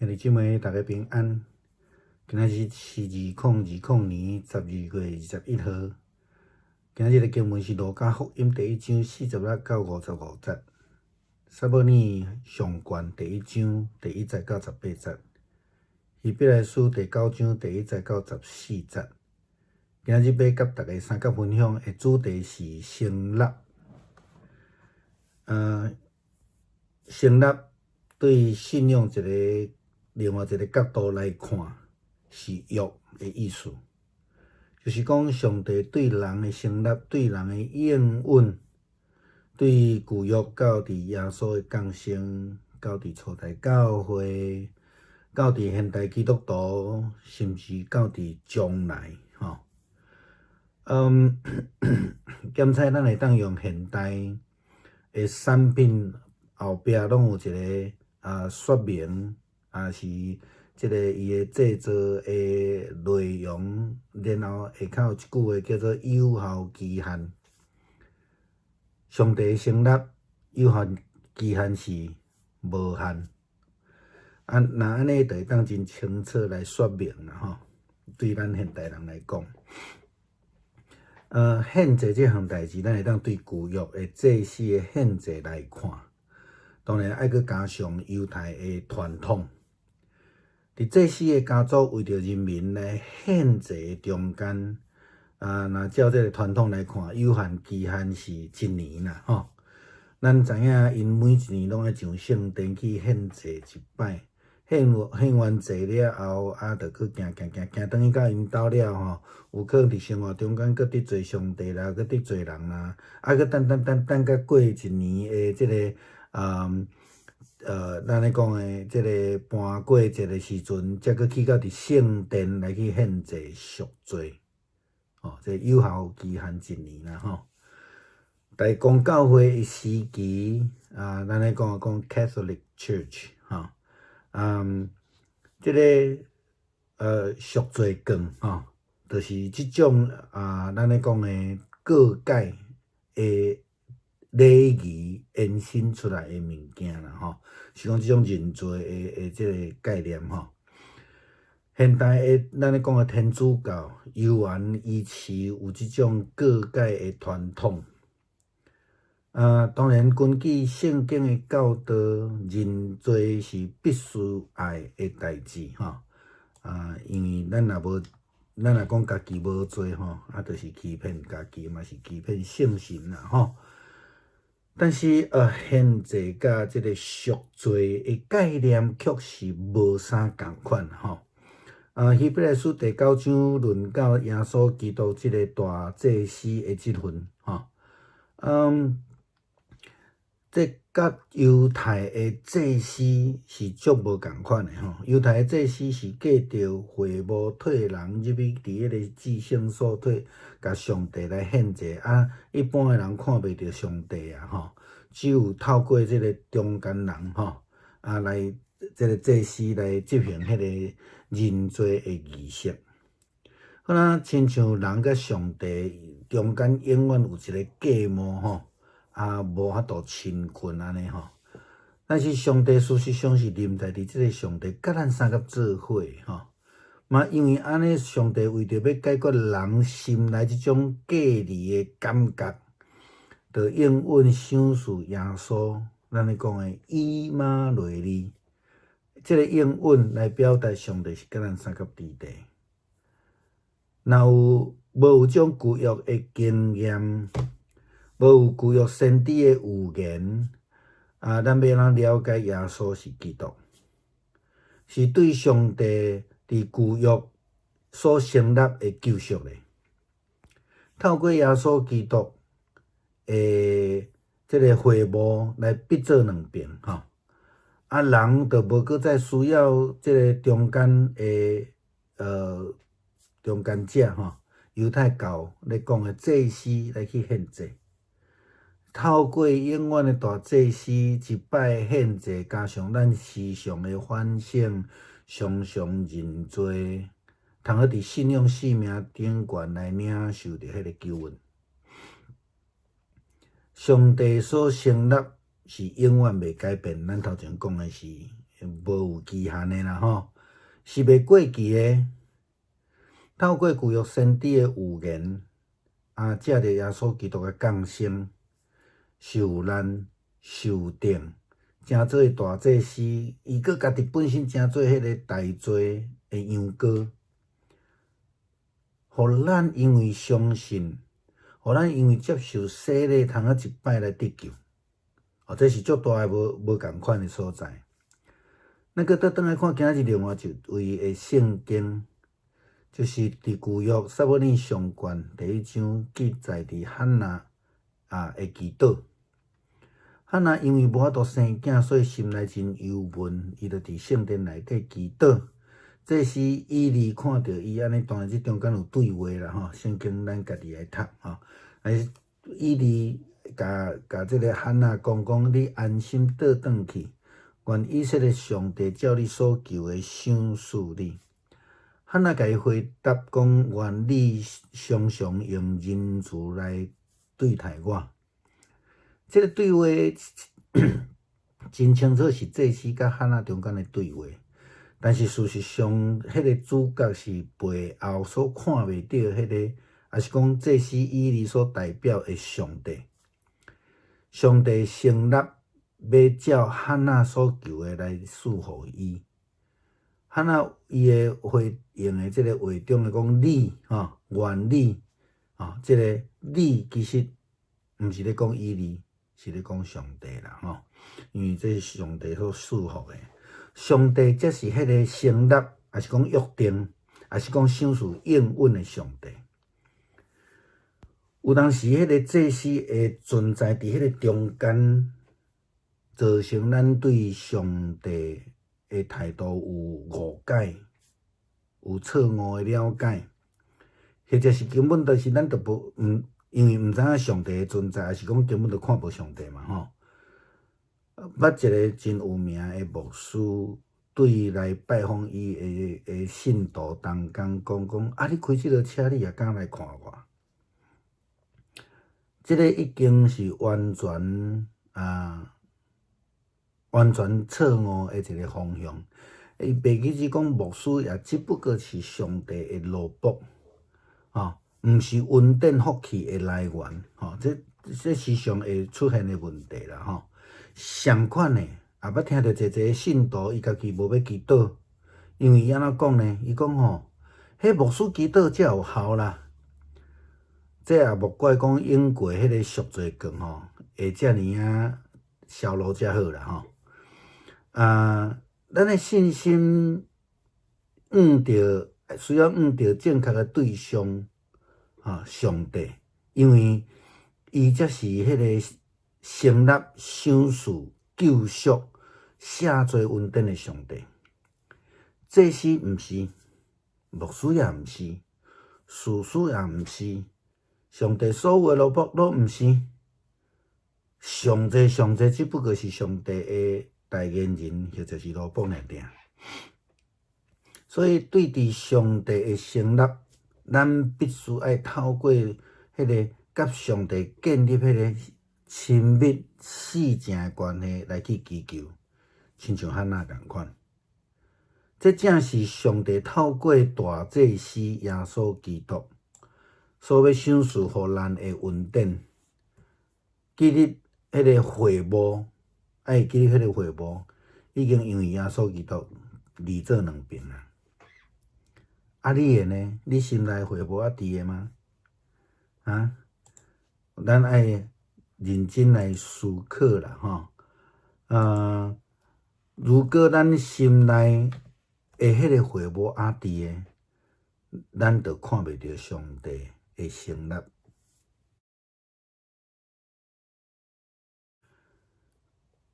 兄弟姊妹，大家平安。今仔日是2020年12月21号。今日的经文是《路加福音》第1章46到55节，撒母耳上卷第1章第1节到18节，希伯来书第9章第1节到14节。今日要甲大家三角分享的主题是成立。成立对信仰另外一个角度来看，是约的意思，就是讲上帝对人的成立，对人的应允，对旧约到伫耶稣的降生，到伫初代教会，到伫现代基督徒，甚至到伫将来，检采咱会当用现代的产品后壁拢有一个说明，是即个伊的制作的内容，然后下骹有一句话叫做有效期限。上帝的成立有效期限是无限。若安尼就会当真清楚来说明啦，对咱现代人来讲。献祭这项代志，咱会当对旧约的祭司的献祭来看。当然，爱佮加上犹太的传统。伫祭司的家族为着人民来献祭中间，若照这个传统来看，有限期限是1年啦，咱知影，因每1年拢爱上圣殿去献祭一摆。献完祭了后，就去行转去到因兜了有可能伫生活中间搁得罪上帝啦，搁得罪人啦，搁等到过1年的即个咱咧讲的即个搬过节的时阵，才搁去到伫圣殿来去献祭赎罪。这有效期限1年啦，大公教会的时期，咱咧讲Catholic Church，即个赎罪券，就是即种咱咧讲的各界的礼仪延伸出来的物件啦，是讲即种认罪的即个概念。现代的咱咧讲的天主教依然依持有即种各界的传统。当然，根据圣经的教导，认罪是必须爱的代志，因为咱若讲家己无罪，就是欺骗家己，嘛是欺骗圣神啦，但是献祭甲即个赎罪的概念却是无啥共款，希伯来书第9章论到耶稣基督即个大祭司的即份，这甲犹太的祭司是足无共款的犹太的祭司是隔着会幕退人入去伫迄个至圣所退，甲上帝来献祭。一般的人看袂着上帝只有透过即个中间人来即个祭司来执行迄个认罪的仪式。好啦，亲像人甲上帝中间永远有一个隔膜无法度亲近安尼但是上帝事实上是临在伫即个上帝甲咱三角做伙嘛，因为安尼上帝为着要解决人心内即种隔离的感觉，就应允赏赐耶稣，咱咧讲的以马内利，即个应允来表达上帝是甲咱三角伫地。无有种旧约的经验，无有旧约先知的预言，咱要哪了解耶稣是基督，是对上帝伫旧约所成立的救赎的。透过耶稣基督的即个会幕来必做两边人就无搁再需要即个中间的中间者犹太教咧讲的祭司来去献祭。透过永远的大祭司一摆献祭，加上咱时常的反省，常常认罪，通好伫信仰性命顶悬来领受着迄个救恩。上帝所成立是永远袂改变，咱头前讲的是无有期限的啦吼，是袂过期的。透过旧约先知的预言，借着耶稣基督的降生、受难、受定，真做大祭司，伊佫家己本身真做迄个大罪的羊羔，互咱因为相信，互咱因为接受洗礼，通一摆来得救。这是足大的无共款的所在。咱佫倒来看今日另外一位的圣经，就是伫旧约撒母耳上卷第1章记载伫汉娜的祈祷。汉娜因为无法度生囝，所以心内真忧闷，伊就伫圣殿内底祈祷。这时以利看到伊安尼，当然这中间有对话啦吼，圣经咱家己来读吼。以利甲这个汉娜讲，你安心倒转去，愿以色列上帝照你所求的赏赐你。汉娜甲伊回答讲，愿你常常用仁慈来对待我。这个对话真清楚是祭司甲汉娜中间的对话，但是事实上，迄个主角是背后所看袂到迄个，也是讲祭司以利所代表的上帝。上帝承诺要照汉娜所求的来赐予伊。汉娜伊的回应的这个话中的讲你愿你这个你其实毋是咧讲以利，是咧讲上帝啦因为这是上帝所赐予的。上帝则是迄个承诺，也是讲约定，也是讲赏赐应允的上帝。有当时迄个祭司会存在伫迄个中间，造成咱对上帝的态度有误解，有错误的了解，或者是根本就是咱都因为毋知影上帝的存在，还是讲根本就看无上帝嘛捌一个真有名的牧师对来拜访伊的信徒同工讲，你开这个车，你也敢来看我？这个已经是完全错误的一个方向。伊白其是讲牧师也只不过是上帝的奴仆毋是恩典福气的来源这时常会出现的问题啦相款的也捌听到一信徒伊家己无要祈祷，因为伊安怎讲呢？伊讲迄牧师祈祷才有效啦。这也莫怪讲用过迄个赎罪券会遮尔销路遮好啦咱的信心需要着正确的对象上帝，因为伊才是迄个成立赏赐、救赎、赦罪恩典的上帝。祭司毋是，牧师也毋是，士师也毋是。上帝所有的奴仆都毋是，上帝只不过是上帝的代言人，或者是奴仆尔尔。所以对伫上帝的承诺，咱必须爱透过迄个甲上帝建立迄个亲密细正的关系来去祈求，亲像汉娜共款。这正是上帝透过大祭司耶稣基督所要赏赐予咱的恩典。记日迄个会幕，记日迄个会幕已经因为耶稣基督二做两遍啦。你的呢？你心内会幕伫的吗？咱爱认真来思考啦如果咱心内迄个会幕伫的，咱就看袂到上帝的承诺。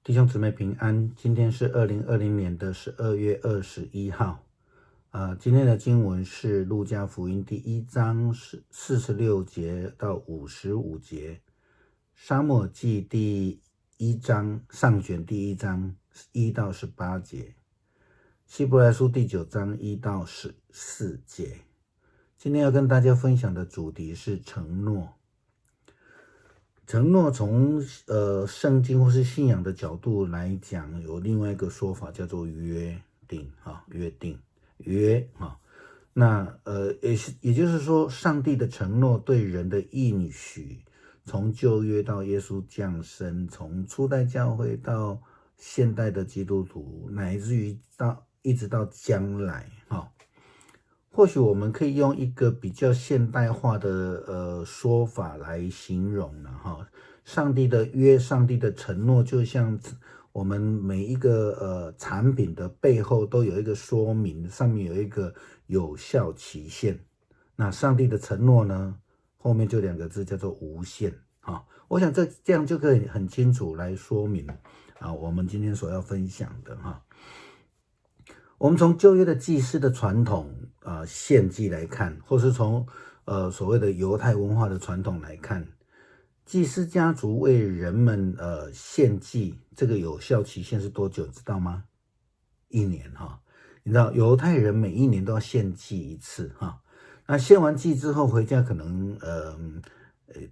弟兄姊妹平安，今天是2020年的12月21号。今天的经文是路加福音第1章46节到55节，撒母耳记第1章上卷第1章1到18节，希伯来书第9章1到14节。今天要跟大家分享的主题是承诺。承诺从圣经或是信仰的角度来讲，有另外一个说法叫做约定啊，约定约啊。那也就是说，上帝的承诺对人的应许，从旧约到耶稣降生，从初代教会到现代的基督徒，乃至于一直到将来哈。或许我们可以用一个比较现代化的说法来形容了哈。上帝的约，上帝的承诺，就像我们每一个产品的背后都有一个说明，上面有一个有效期限。那上帝的承诺呢，后面就2个字叫做无限啊。我想这样就可以很清楚来说明啊，我们今天所要分享的哈。我们从旧约的祭司的传统献祭来看，或是从所谓的犹太文化的传统来看，祭司家族为人们献祭，这个有效期限是多久？知道吗？1年哈。你知道犹太人每1年都要献祭一次哈。那献完祭之后回家，可能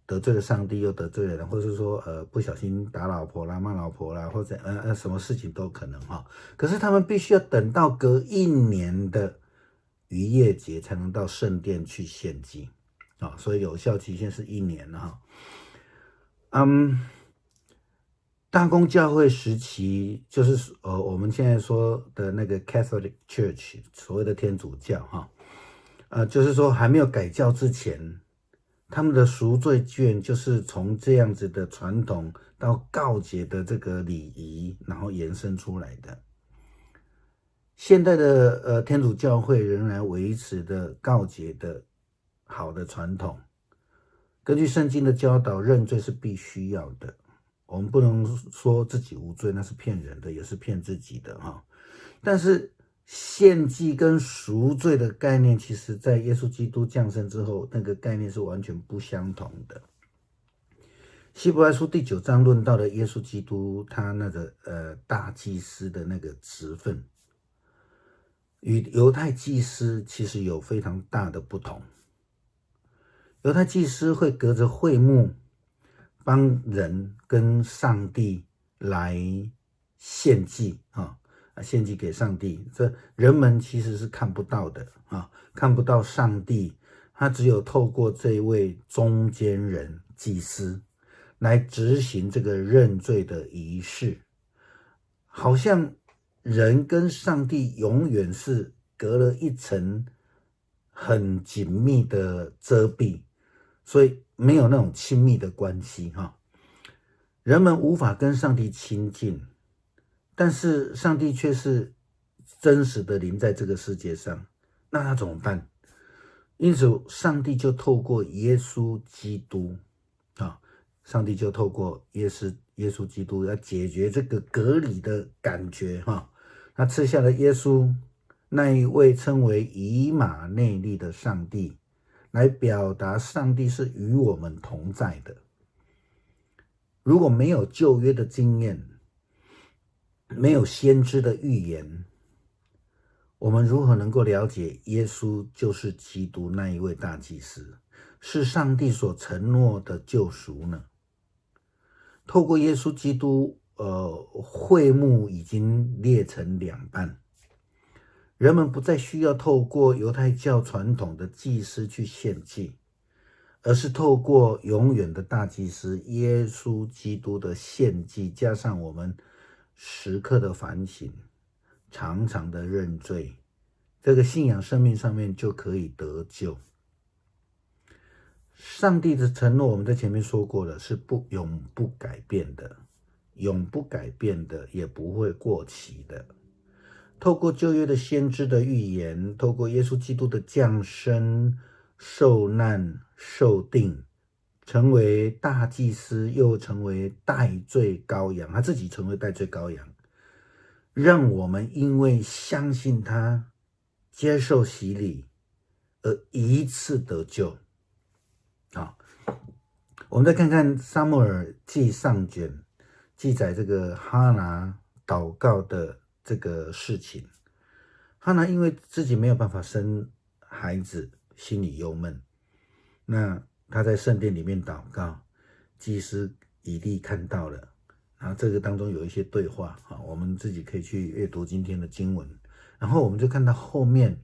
得罪了上帝，又得罪了人，或是说不小心打老婆啦、骂老婆啦，或者什么事情都可能哈。可是他们必须要等到隔1年的逾越节才能到圣殿去献祭啊，所以有效期限是1年哈。大公教会时期，就是我们现在说的那个 Catholic Church， 所谓的天主教哈，就是说还没有改教之前，他们的赎罪券就是从这样子的传统到告解的这个礼仪，然后延伸出来的。现代的天主教会仍然维持的告解的好的传统。根据圣经的教导，认罪是必须要的。我们不能说自己无罪，那是骗人的，也是骗自己的哈。但是献祭跟赎罪的概念，其实在耶稣基督降生之后，那个概念是完全不相同的。希伯来书第9章论到的耶稣基督，他那个大祭司的那个职分，与犹太祭司其实有非常大的不同。犹太祭司会隔着会幕帮人跟上帝来献祭献祭给上帝，这人们其实是看不到的看不到上帝，他只有透过这一位中间人祭司来执行这个认罪的仪式，好像人跟上帝永远是隔了一层很紧密的遮蔽，所以没有那种亲密的关系人们无法跟上帝亲近，但是上帝却是真实的临在这个世界上，那他怎么办？因此上帝就透过耶稣基督上帝就透过耶稣基督要解决这个隔离的感觉他赐下了耶稣，那一位称为以马内利的上帝，来表达上帝是与我们同在的。如果没有旧约的经验，没有先知的预言，我们如何能够了解耶稣就是基督那一位大祭司，是上帝所承诺的救赎呢？透过耶稣基督，会幕已经裂成2半，人们不再需要透过犹太教传统的祭司去献祭，而是透过永远的大祭司耶稣基督的献祭，加上我们时刻的反省，常常的认罪，这个信仰生命上面就可以得救。上帝的承诺我们在前面说过了，是永不改变的，永不改变的，也不会过期的。透过旧约的先知的预言，透过耶稣基督的降生、受难、受定，成为大祭司，又成为代罪羔羊，他自己成为代罪羔羊，让我们因为相信他，接受洗礼，而一次得救。我们再看看撒母耳记上卷记载这个哈拿祷告的这个事情。哈拿因为自己没有办法生孩子，心里忧闷，那他在圣殿里面祷告，祭司以利看到了，然后这个当中有一些对话啊，我们自己可以去阅读今天的经文，然后我们就看到后面，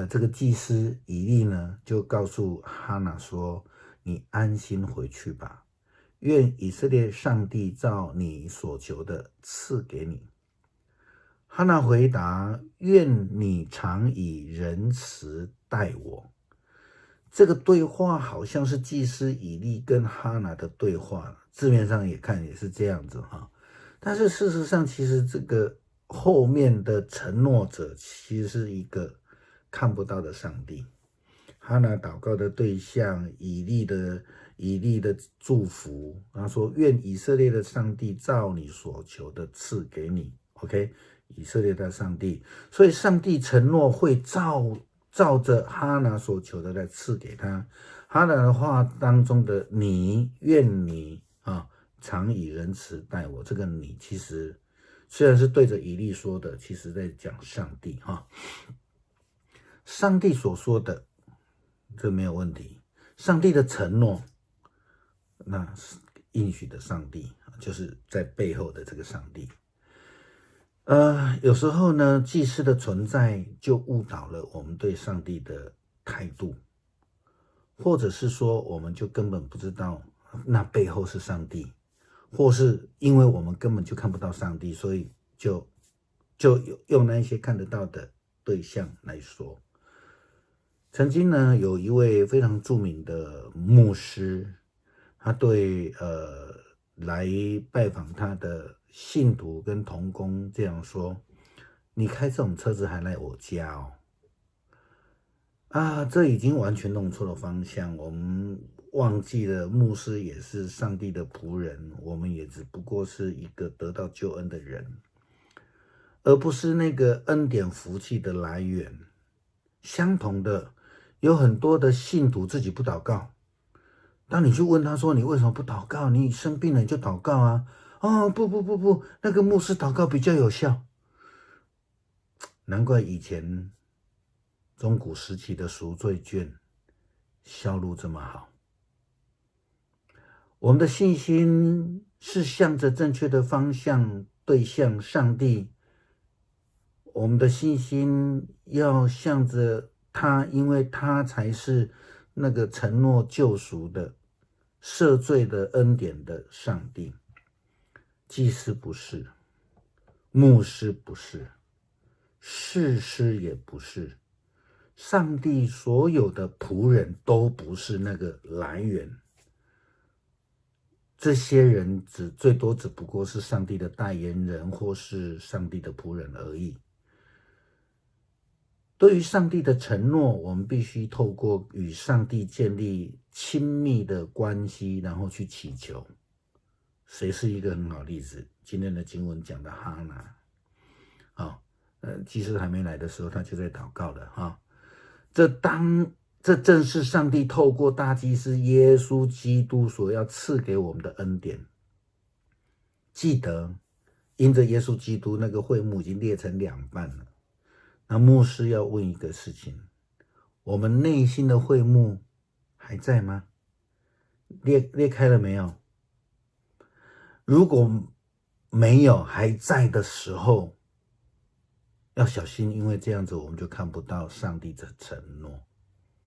这个祭司以利呢就告诉哈拿说：“你安心回去吧，愿以色列上帝照你所求的赐给你。”哈拿回答：“愿你常以仁慈待我。”这个对话好像是祭司以利跟哈拿的对话，字面上也看也是这样子哈。但是事实上，其实这个后面的承诺者其实是一个看不到的上帝。哈拿祷告的对象，以利的祝福，他说：“愿以色列的上帝照你所求的赐给你。” OK， 以色列的上帝，所以上帝承诺会照着哈拿所求的来赐给他。哈拿的话当中的你，愿你常以仁慈待我，这个你其实虽然是对着以利说的，其实在讲上帝上帝所说的这没有问题，上帝的承诺，那是应许的上帝，就是在背后的这个上帝。有时候呢，祭司的存在就误导了我们对上帝的态度，或者是说我们就根本不知道那背后是上帝，或是因为我们根本就看不到上帝，所以就用那一些看得到的对象来说。曾经呢，有一位非常著名的牧师，他对来拜访他的信徒跟同工这样说：“你开这种车子还来我家哦？”这已经完全弄错了方向。我们忘记了牧师也是上帝的仆人，我们也只不过是一个得到救恩的人，而不是那个恩典福气的来源。相同的，有很多的信徒自己不祷告。当你去问他说：“你为什么不祷告？你生病了你就祷告啊！”不，那个牧师祷告比较有效。难怪以前中古时期的赎罪券销路这么好。我们的信心是向着正确的方向对向上帝，我们的信心要向着他，因为他才是那个承诺救赎的赦罪的恩典的上帝。祭司不是，牧师不是，士师也不是，上帝所有的仆人都不是那个来源。这些人最多只不过是上帝的代言人，或是上帝的仆人而已。对于上帝的承诺，我们必须透过与上帝建立亲密的关系，然后去祈求。谁是一个很好的例子？今天的经文讲的哈拿，祭司还没来的时候，他就在祷告了这正是上帝透过大祭司耶稣基督所要赐给我们的恩典。记得，因着耶稣基督，那个会幕已经裂成两半了。那牧师要问一个事情：我们内心的会幕还在吗？裂开了没有？如果没有还在的时候，要小心，因为这样子我们就看不到上帝的承诺。